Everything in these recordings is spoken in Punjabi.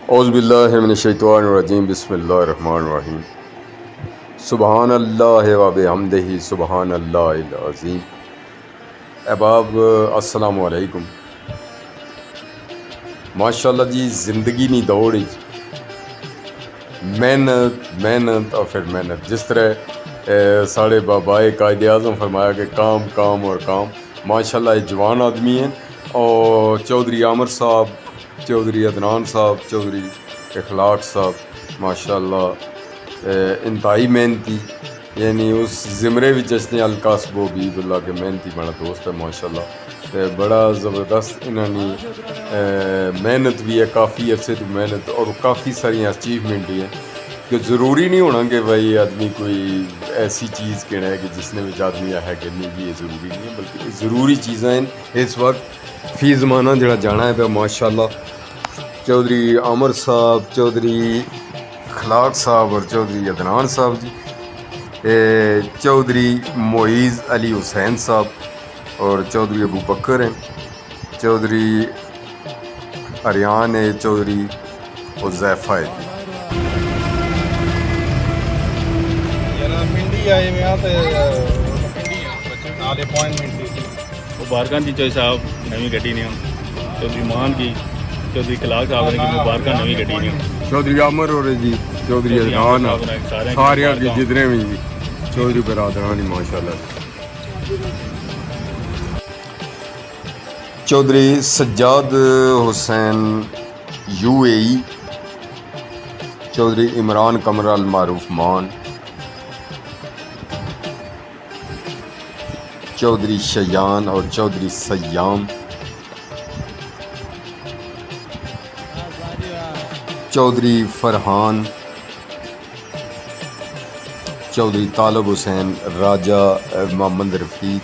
اعوذ باللہ من الشیطان الرجیم بسم اللہ الرحمن الرحیم سبحان اللہ و بحمدہ سبحان اللہ العظیم۔ احباب السلام علیکم۔ ماشاءاللہ جی، زندگی نہیں دوڑ ہی محنت اور پھر محنت، جس طرح ساڑھے بابائے قائد اعظم فرمایا کہ کام کام اور کام۔ ماشاءاللہ یہ جوان آدمی ہیں، اور چودھری عامر صاحب، چودھری عدنان صاحب، چودھری اخلاق صاحب ماشاءاللہ انتہائی محنتی، یعنی اس زمرے بھی جشن القاسب و بید اللہ کے محنتی بڑا دوست ہے ماشاءاللہ۔ بڑا زبردست انہوں نے محنت بھی ہے، کافی عرصے تو محنت، اور کافی ساری اچیومنٹ بھی ہے کہ ضروری نہیں ہونا کہ بھائی آدمی کوئی ایسی چیز کہنا ہے کہ جس نے بھی آدمی ہے کہ نہیں جی، یہ ضروری نہیں ہے، بلکہ ضروری چیزیں ہیں اس وقت فی زمانہ جڑا جانا ہے پہ ماشاءاللہ۔ چودھری عامر صاحب، چودھری اخلاق صاحب اور چودھری عدنان صاحب جی، چودھری معیز علی حسین صاحب اور چودھری ابو بکر ہیں، چودھری اریان ہے، چودھری حذیفہ ہے۔ پنڈی آئے ہوئے ہیں تو نال اپوائنٹمنٹ سی مبارکاں جی چوئی صاحب نویں گڈی نے چودھری مان کی، چودھری کلاک صاحب نے کی مبارکاں نویں گڈی نے، چودھری عامر اور جی چودھری عدنان سارے کی جتنے بھی جی چودھری برادران ہی ماشاءاللہ۔ چودھری سجاد حسین UAE، چودھری عمران قمر المعروف مان، چودھری شیان اور چودھری سیام، چودھری فرحان، چودھری طالب حسین راجہ محمد رفیق،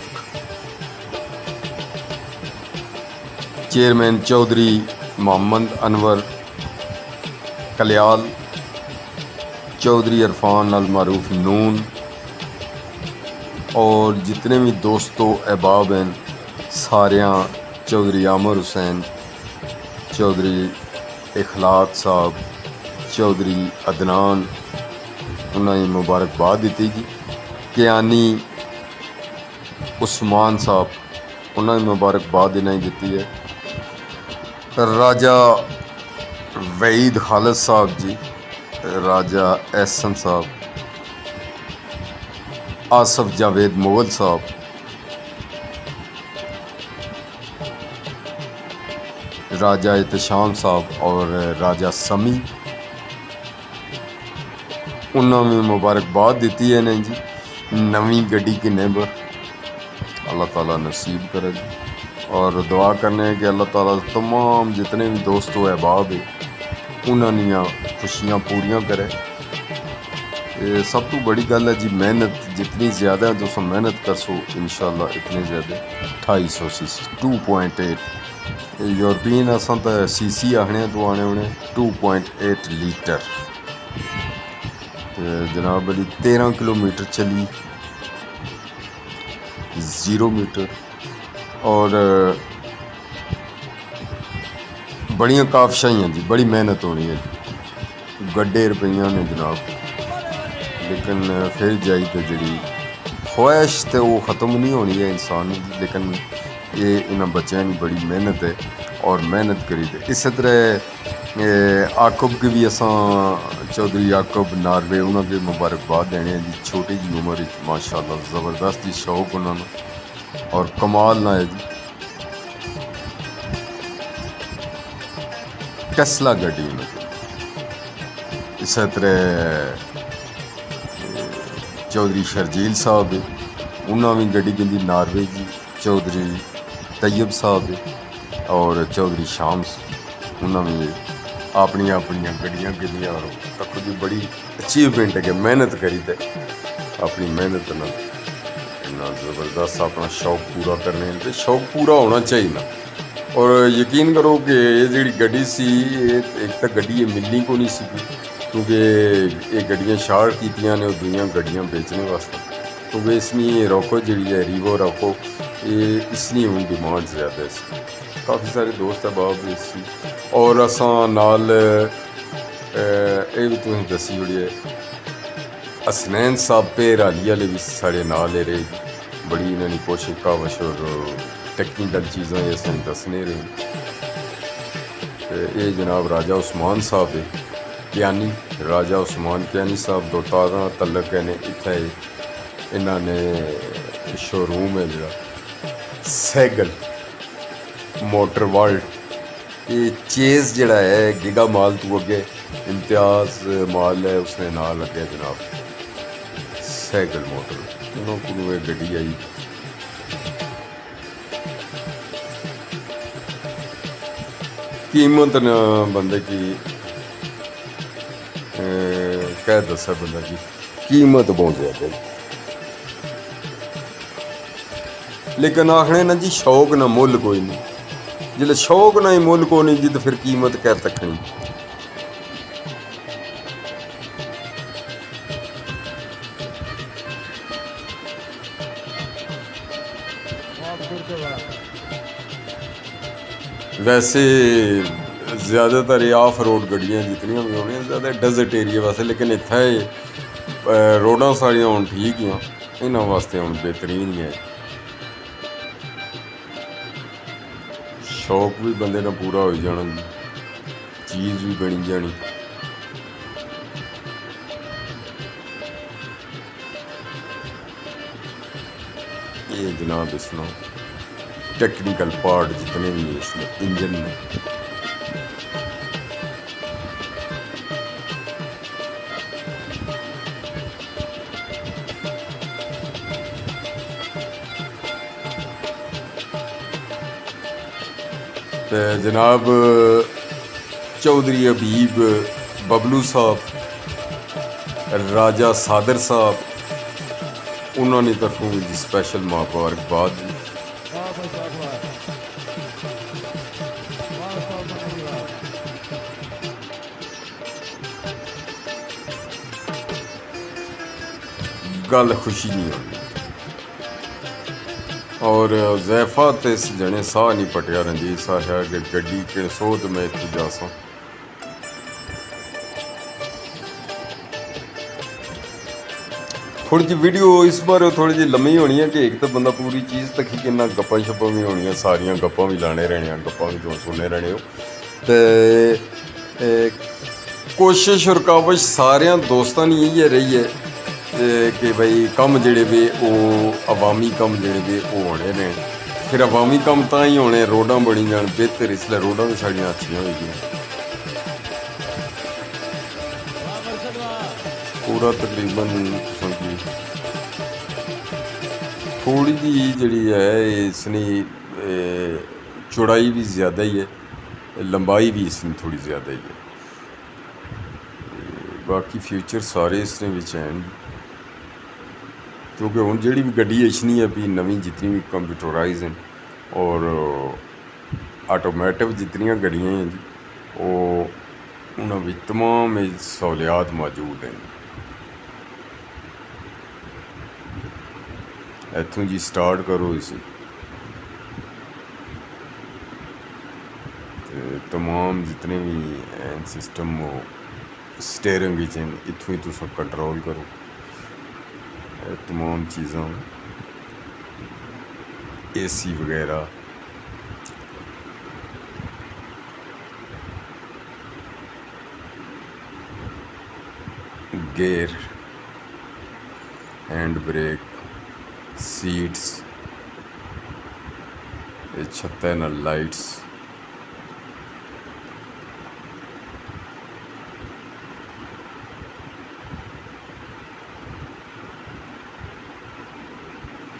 چیئرمین چودھری محمد انور کلیال، چودھری عرفان المعروف نون، اور جتنے بھی دوستو احباب ہیں ساریاں، چودھری عامر حسین، چودھری اخلاق صاحب، چودھری عدنان، انہوں نے مبارکباد دیتی جی۔ کیانی عثمان صاحب، انہوں نے مبارکباد انہیں دیتی ہے۔ راجہ وحید خالد صاحب جی، راجہ احسن صاحب، آصف جاوید مغل صاحب، راجہ احتشام صاحب اور راجہ سمی، انہوں نے مبارکباد دیتی ہے نہیں جی نویں گڈی کی نیبر، اللہ تعالیٰ نصیب کرے جی، اور دعا کرنے ہیں کہ اللہ تعالیٰ تمام جتنے بھی دوست و احباب ہیں انہوں نے خوشیاں پوریاں کرے۔ سب تو بڑی گل ہے جی محنت جتنی زیادہ ہے دوستوں محنت کر سو انشاءاللہ اتنے زیادہ 250 cc 2.8 یورپین اساں تو CC آخنے تو آنے ہونے 2.8 لیٹر، جناب علی 13 کلومیٹر چلی 0 میٹر، اور بڑیاں کافشائی ہیں جی، بڑی محنت ہونی ہے جی، گڈے روپیاں نے جناب، لیکن پھر جائی تو جڑی خواہش تو وہ ختم نہیں ہونی ہے انسان کی، لیکن یہ انہاں بچیاں کی بڑی محنت ہے اور محنت کری دے۔ اسی طرح عاقب کی بھی اساں چودھری عاقب ناروے انہوں کے مبارکباد دینے ہیں جی، چھوٹی جی عمر ماشاءاللہ زبردست جی شوق انہوں نے اور کمال نہ ہے جی۔ ٹیسلا گڈی انہوں نے، اسی طرح چودھری شرجیل صاحب انہوں بھی گڈی گندی ناروے جی، چودھری طیب صاحب اور چودھری شامس انہوں بھی اپنی گڈیاں گندیاں، اور تک جی بڑی اچیومنٹ ہے کہ محنت کری دے اپنی محنت نہ زبردست اپنا شوق پورا کرنے، شوق پورا ہونا چاہیے نا۔ اور یقین کرو کہ یہ جڑی گڈی سی ایک تو گڈی ملنی کو نہیں سی، کیونکہ یہ گڈیاں شارٹ کیتیاں نے دوئیاں گڈیاں بیچنے واسطے، کیونکہ اس نے روکو جڑی ہے ریوو روکو یہ اس لیے ان ڈیمانڈ زیادہ ہے، کافی سارے دوست احباب اس سی، اور اساں نال ਇਹ ਵੀ ਤੁਸੀਂ ਦੱਸੀ ਹੋੜੀ ਹੈ। ਹਸਨੈਨ ਸਾਹਿਬ पेराली वाले भी साढ़े नाल रहे, बड़ी इन्होंने कोशिश कावश और टैक्नीकल चीज़ां ये असें दसने रहे। ये जनाब राजा उस्मान साहब है कियानी, राजा उस्मान कियानी साहब दो ताज़ा तलक ने इत्थे इन्होंने शोरूम है जो सैगल मोटर वर्ल्ड, ये चेज़ जड़ा है गिगा माल तो अगे इम्तियाज़ माल है उसने नाल लगे जनाब सैगल मोटर, उन्होंने को गड्डी आई। कीमत न बंदे की कह दसा बंदा की कीमत बहुत ज़्यादा है, लेकिन आखने ना जी शौक ना मुल कोई नहीं, जिसले शौक ना ही मुल को नहीं जी तो फिर कीमत क्या तकनी। वैसे ज़्यादातर ये ऑफ रोड गड्डियाँ जितनियां भी होनी ज़्यादा डेजर्ट एरिया वास्ते, लेकिन इत्थे रोडां सारियां हुण ठीक ही इन्हां वास्ते हुण बेहतरीन ही है। शौक भी बंदे ना पूरा हो जाना, चीज़ भी बनी जानी। ये जनाब इसमें टेक्निकल पार्ट जितने भी है इसमें इंजन में तो जनाब चौधरी हबीब बबलू साहब, राजा सादर साहब, उन्होंने तरफों जी स्पैशल मुबारकबाद। गल खुशी नहीं होनी और जैफा तो इस जने साह नहीं पटिया रंजीत साह है कि गड्डी के सो तो मैं इतनी जा सा। थोड़ी जी वीडियो इस बार थोड़ी जी लम्मी होनी है कि एक तो बंदा पूरी चीज़ तक ही कि गप्पां शप्पां भी होनी, सारियां गप्पां भी लाने रहने, गप्पां भी तुम सुनने रहने हो। तो कोशिश और कावश सारियां दोस्तां दी इयै रही है कि भाई कम जेह्ड़े वे ओह् अवामी कम जेह्ड़े वे ओह् होने ने, फिर अवामी कम तां ही होने रोडां बनी जान बेहतर, इसलिए रोडां भी साढ़ियां अच्छियां होई गेइयां। पूरा तकरीबन थोड़ी जी जी है इसने चौड़ाई भी ज़्यादा ही है, लंबाई भी इसमें थोड़ी ज़्यादा ही है। बाकी फ्यूचर सारे इसने विच हैं क्योंकि हुण जिहड़ी भी गड्डी इचनी है भी नवीं जितनी भी कंप्यूटराइज हैं और ऑटोमेटिव जितनियां गड्डियां हैं जी वो उन्हां विच तमाम सहूलियात मौजूद हैं। इत्थों जी स्टार्ट करो इसी तमाम जितने भी सिस्टम वो स्टेयरिंग इत्थों ही तुस कंट्रोल करो तमाम चीज़ां एसी वगैरह गेयर हैंड ब्रेक सीट्स छत्ते नाल लाइट्स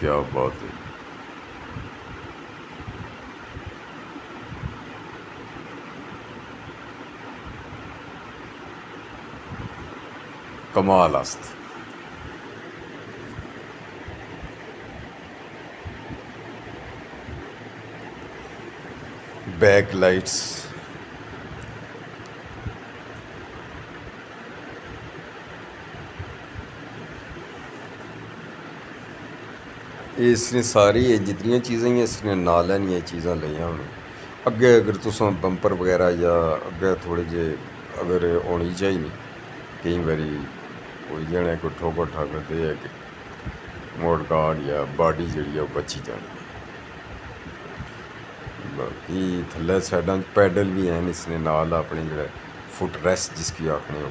क्या बात है। कमाल अस्त बैक लाइट्स इसने सारी जितनी चीज़ां ही इसने नाल लैनियां चीज़ां लियां होन अग्गे अगर तुस बंपर वगैरह या अग्गे थोड़े जे अगर होनी चाहिए कई बारी कोई जने कोई ठोकर ठाकर ते है कि मोड़ गार्ड या बॉडी जी बची जानी है। बाकी थल्ले साइडा पैडल भी हैं इसने नाल अपने जो फुट रेस्ट जिसकी आखने हो